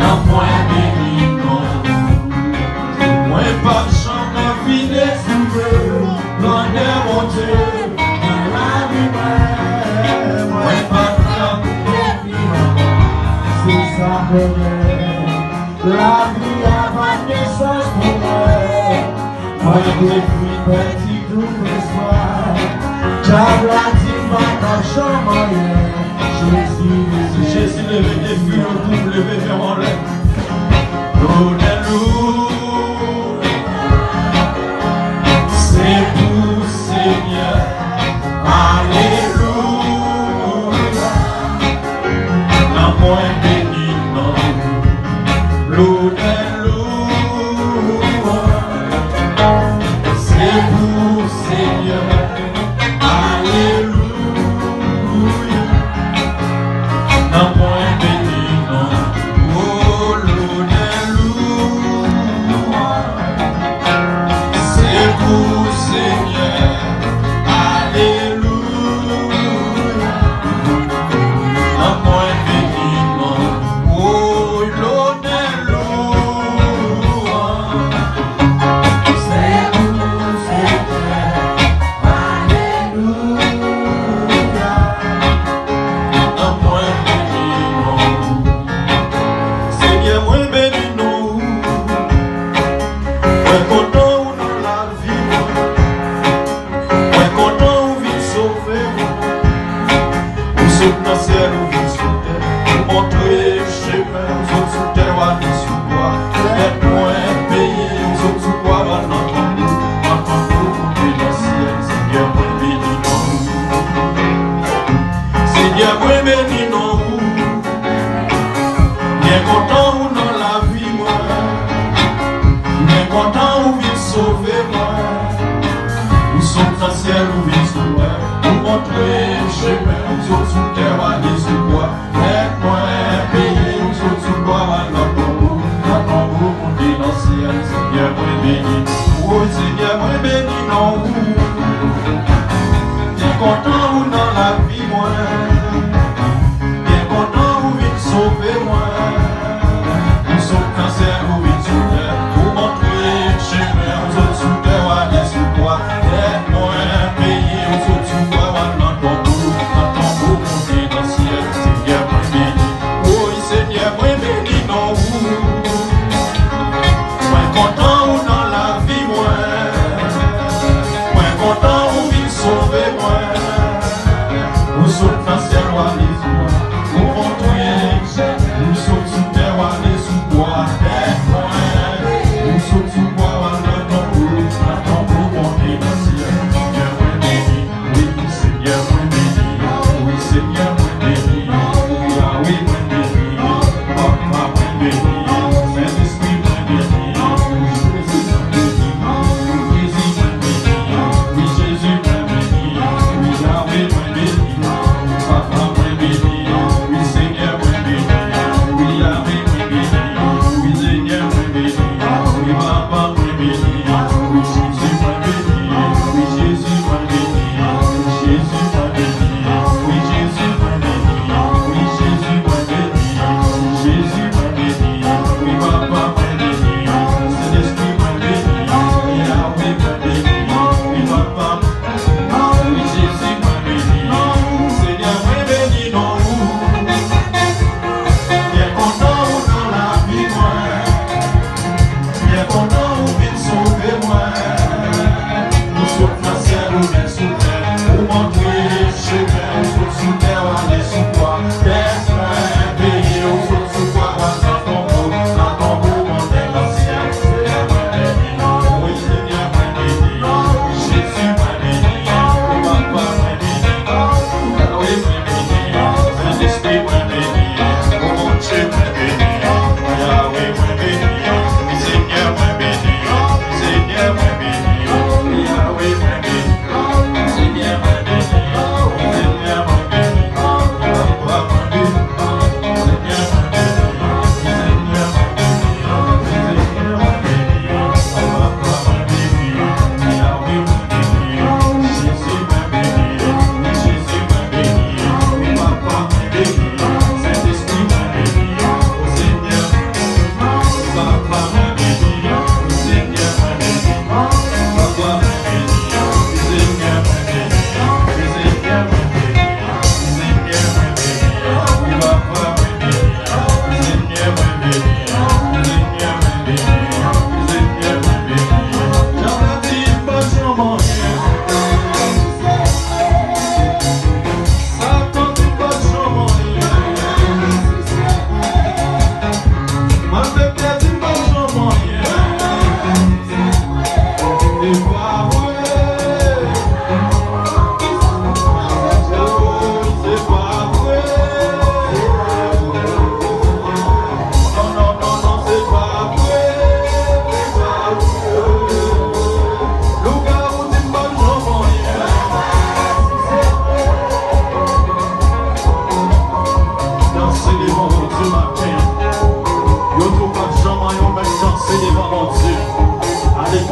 Nan mwen béni non. Mwen pa chanman fine souve, loin de mon Dieu, dans la vie mwen. Mwen pa chanman fine c'est sa bonheur. La vie avant naissance pour moi. Moi depuis petit tout l'espoir. Diable a dit ma cachon moyen. Jésus levé des filles, on trouve levé vers mon lait. Alléluia, c'est tout Seigneur. Alléluia, non moins béni non. Alléluia, c'est tout Seigneur. Alléluia, non moins béni non. Oh, alléluia, c'est tout Seigneur. Alléluia, non moins béni non. devant mon Dieu matin. Yo tout pas de jambe, yo belle danser devant mon Dieu. Allez,